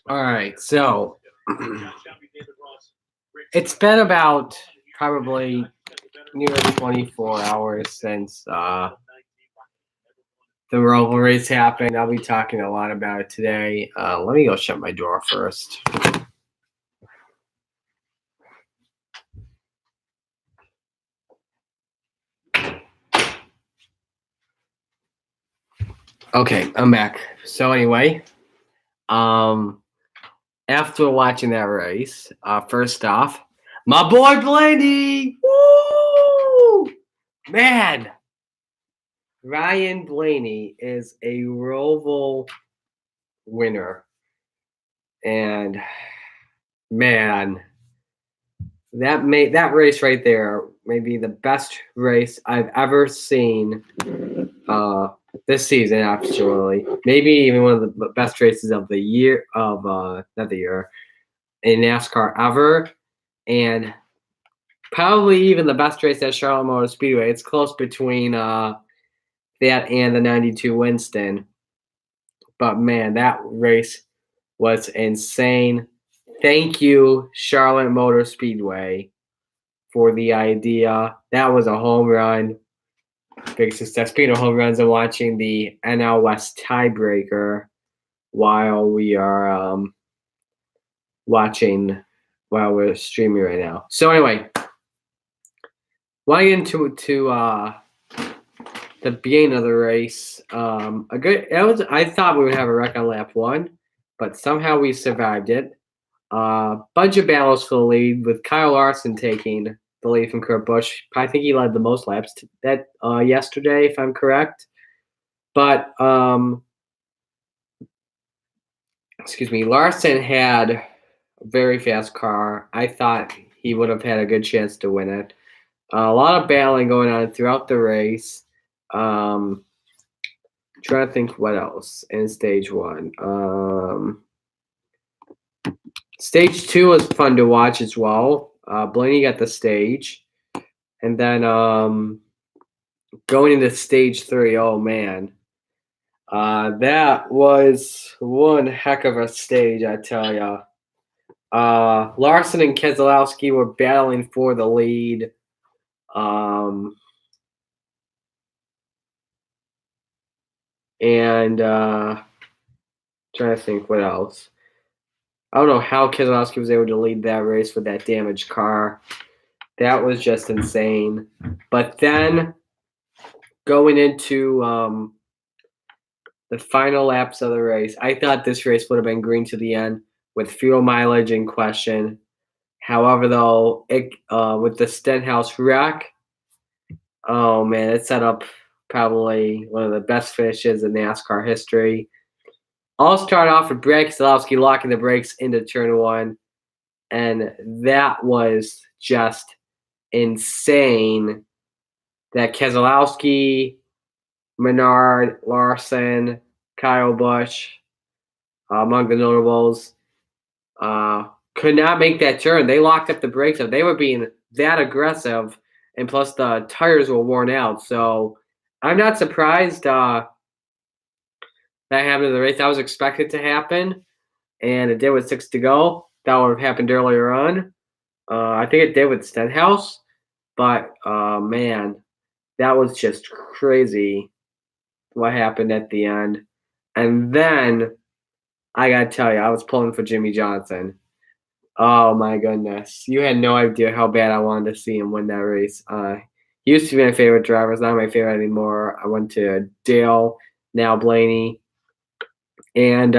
All right, so it's been about probably nearly 24 hours since the Roval race happened. I'll be talking a lot about it today. Let me go shut my door first. Okay, I'm back. So anyway, after watching that race, first off, my boy Blaney, woo, man, Ryan Blaney is a Roval winner, and man, that race right there may be the best race I've ever seen this season. Actually, maybe even one of the best races of the year not the year in NASCAR ever, and probably even the best race at Charlotte Motor Speedway. It's close between that and the '92 Winston, but man, that race was insane. Thank you, Charlotte Motor Speedway, for the idea. That was a home run. Big success. Speaking of home runs, I'm watching the NL West tiebreaker while we are while we're streaming right now. So anyway, going into the beginning of the race, I thought we would have a wreck on lap 1, but somehow we survived it. Bunch of battles for the lead, with Kyle Larson taking the lead from Kurt Busch. I think he led the most laps yesterday, if I'm correct. But Larson had a very fast car. I thought he would have had a good chance to win it. A lot of battling going on throughout the race. Trying to think what else in stage 1. Stage 2 was fun to watch as well. Blaney got the stage. And then going into stage 3, oh man. That was one heck of a stage, I tell ya. Larson and Keselowski were battling for the lead. And trying to think what else. I don't know how Keselowski was able to lead that race with that damaged car. That was just insane. But then going into the final laps of the race, I thought this race would have been green to the end with fuel mileage in question. However, though, with the Stenhouse wreck, oh man, it set up probably one of the best finishes in NASCAR history. I'll start off with Brad Keselowski locking the brakes into turn 1, and that was just insane. That Keselowski, Menard, Larson, Kyle Busch, among the notables, could not make that turn. They locked up the brakes. They were being that aggressive, and plus the tires were worn out. So I'm not surprised that happened in the race. That was expected to happen, and it did with 6 to go. That would have happened earlier on. I think it did with Stenhouse, but man, that was just crazy what happened at the end. And then I gotta tell you, I was pulling for Jimmy Johnson. Oh my goodness, you had no idea how bad I wanted to see him win that race. He used to be my favorite driver. It's not my favorite anymore. I went to Dale, now Blaney. And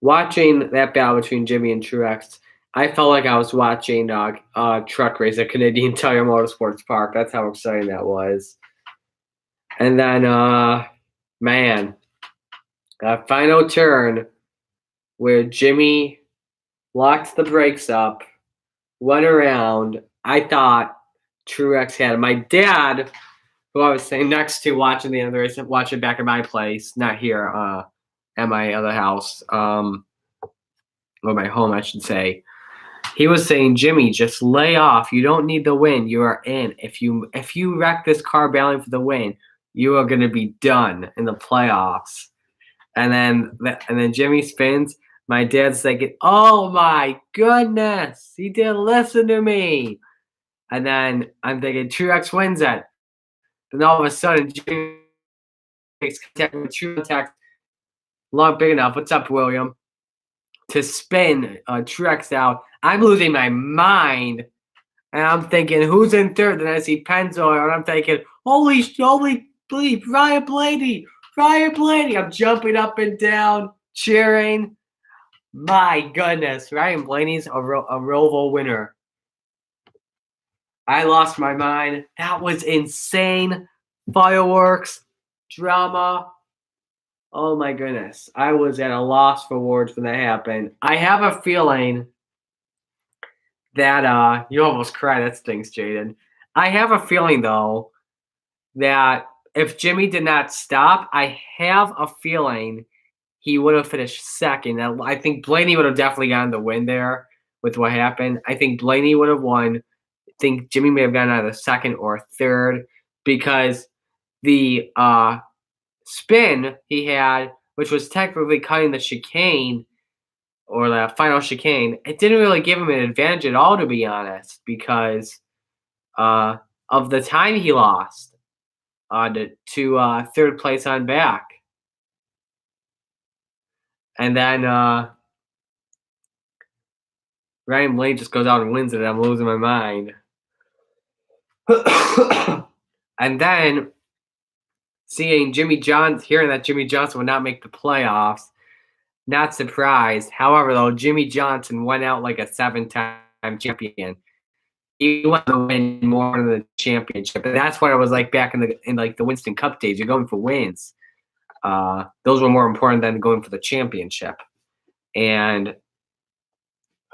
watching that battle between Jimmy and Truex, I felt like I was watching a truck race at Canadian Tire Motorsports Park. That's how exciting that was. And then, man, that final turn where Jimmy locked the brakes up, went around. I thought Truex had it. My dad, who I was sitting next to watching the end of the race, watching back at my place, not here, at my other house, or my home, I should say. He was saying, Jimmy, just lay off. You don't need the win. You are in. If you wreck this car battling for the win, you are going to be done in the playoffs. and then Jimmy spins. My dad's thinking, "Oh my goodness, he didn't listen to me." And then I'm thinking, Truex wins it. Then all of a sudden, Jimmy makes contact with Truex, long big enough. What's up, William? To spin Truex out. I'm losing my mind. And I'm thinking, who's in third? And I see Penzo, and I'm thinking, holy bleep, Ryan Blaney, Ryan Blaney. I'm jumping up and down, cheering. My goodness, Ryan Blaney's a Roval winner. I lost my mind. That was insane. Fireworks, drama. Oh my goodness. I was at a loss for words when that happened. I have a feeling that you almost cried. That stinks, Jaden. I have a feeling though that if Jimmy did not stop, I have a feeling he would have finished second. I think Blaney would have definitely gotten the win there with what happened. I think Blaney would have won. I think Jimmy may have gotten either second or third because the spin he had, which was technically cutting the chicane or the final chicane, it didn't really give him an advantage at all, to be honest, because of the time he lost to third place on back. And then Ryan Blaney just goes out and wins it, and I'm losing my mind. And then hearing that Jimmy Johnson would not make the playoffs, not surprised. However, though, Jimmy Johnson went out like a 7-time champion. He wanted to win more than the championship, and that's what it was like back in the Winston Cup days. You're going for wins. Those were more important than going for the championship. And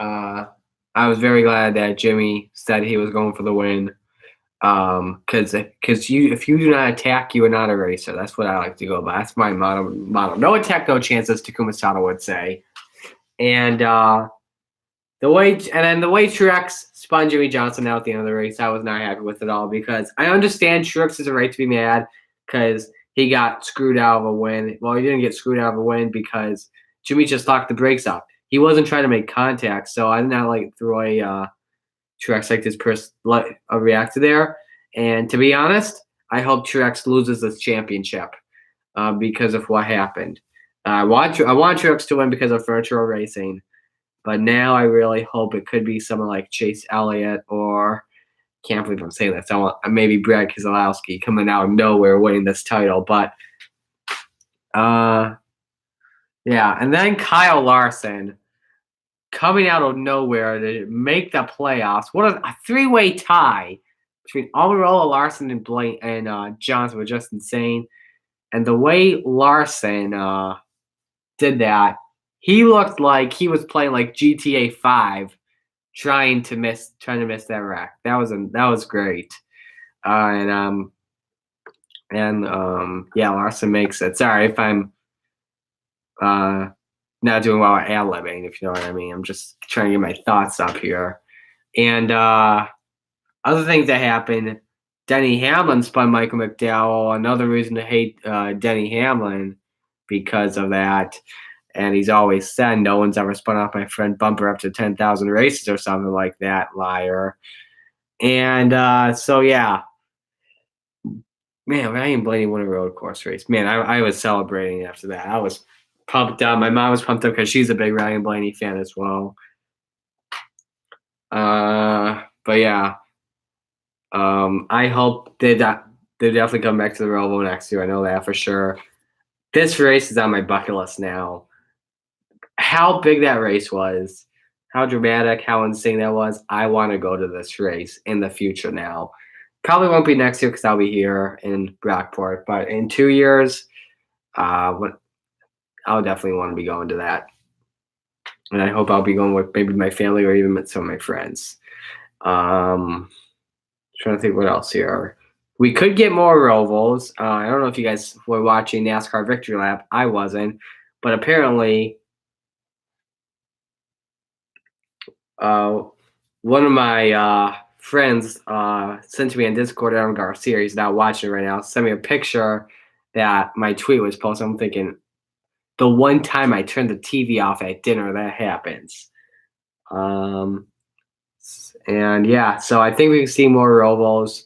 I was very glad that Jimmy said he was going for the win. Because if you do not attack, you are not a racer. That's what I like to go by. That's my motto. No attack, no chances. Takuma Sato would say. And the way Truex spun Jimmy Johnson out at the end of the race, I was not happy with it all because I understand Truex has a right to be mad because he got screwed out of a win. Well, he didn't get screwed out of a win because Jimmy just locked the brakes up. He wasn't trying to make contact, so I did not throw a Truex like this person reacted there. And to be honest, I hope Truex loses this championship because of what happened. I want Truex to win because of virtual racing, but now I really hope it could be someone like Chase Elliott or can't believe I'm saying this. I want maybe Brad Keselowski coming out of nowhere winning this title, but yeah. And then Kyle Larson coming out of nowhere to make the playoffs. What a three-way tie between Almirola, Larson, and Johnson was just insane. And the way Larson did that, he looked like he was playing like GTA 5, trying to miss that wreck. That was great. Yeah, Larson makes it. Sorry if I'm not doing well at ad-libbing, if you know what I mean. I'm just trying to get my thoughts up here. And other things that happened, Denny Hamlin spun Michael McDowell. Another reason to hate Denny Hamlin because of that. And he's always said, no one's ever spun off my friend Bumper up to 10,000 races or something like that, liar. And so, yeah. Man, Ryan Blaney won a road course race. Man, I was celebrating after that. I was pumped up. My mom was pumped up because she's a big Ryan Blaney fan as well. But yeah, I hope they definitely come back to the Roval next year. I know that for sure. This race is on my bucket list now. How big that race was, how dramatic, how insane that was. I want to go to this race in the future now. Probably won't be next year because I'll be here in Brockport, but in 2 years, I'll definitely want to be going to that. And I hope I'll be going with maybe my family or even with some of my friends. Trying to think what else here. We could get more Rovals. I don't know if you guys were watching NASCAR Victory Lap. I wasn't. But apparently, one of my friends sent to me on Discord, Aaron Garcia, he's not watching it right now, sent me a picture that my tweet was posted. I'm thinking, the one time I turn the TV off at dinner, that happens. Um, and yeah, so I think we can see more Rovals.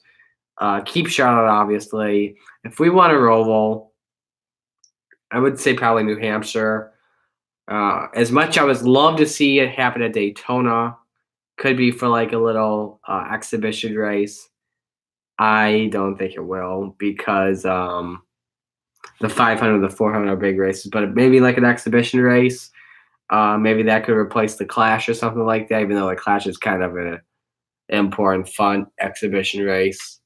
Keep Charlotte, obviously. If we want a Roval, I would say probably New Hampshire. As much I would love to see it happen at Daytona, could be for like a little exhibition race. I don't think it will because the 500, the 400 are big races, but maybe like an exhibition race. Maybe that could replace the Clash or something like that, even though the Clash is kind of an important, fun exhibition race.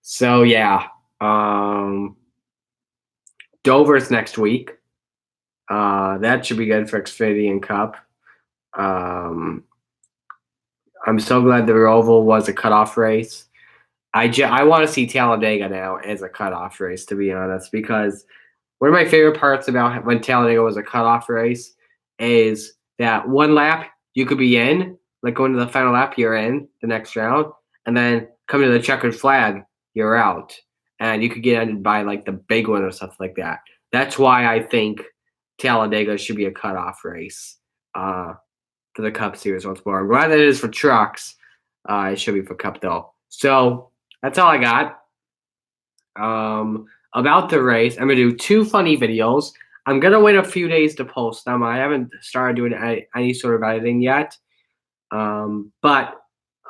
So yeah, Dover's next week. That should be good for Xfinity and Cup. Um, I'm so glad the Roval was a cutoff race. I want to see Talladega now as a cutoff race, to be honest, because one of my favorite parts about when Talladega was a cutoff race is that one lap you could be in, like going to the final lap, you're in the next round, and then coming to the checkered flag, you're out, and you could get ended by like the big one or something like that. That's why I think Talladega should be a cutoff race for the Cup Series once more. I'm glad that it is for trucks. It should be for Cup though. So that's all I got. About the race, I'm gonna do 2 funny videos. I'm gonna wait a few days to post them. I haven't started doing any sort of editing yet. But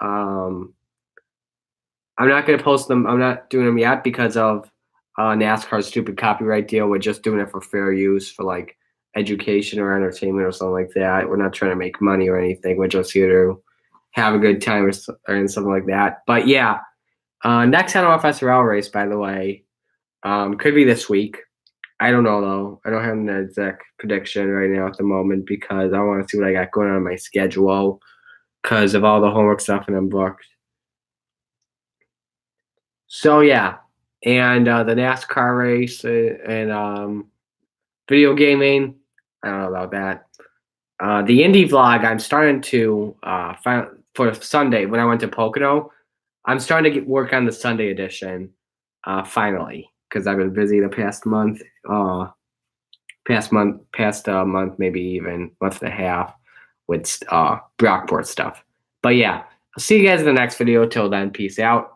I'm not gonna post them. I'm not doing them yet because of NASCAR's stupid copyright deal. We're just doing it for fair use, for like education or entertainment or something like that. We're not trying to make money or anything. We're just here to have a good time or something like that. But yeah, next NLFSRL race, by the way, could be this week. I don't know though. I don't have an exact prediction right now at the moment because I want to see what I got going on my schedule because of all the homework stuff and I'm booked. So yeah, and the NASCAR race and video gaming. I don't know about that. The indie vlog. I'm starting to find for Sunday when I went to Pocono. I'm starting to work on the Sunday edition finally because I've been busy the past month. Past month, maybe even month and a half with Brockport stuff. But yeah, I'll see you guys in the next video. Till then, peace out.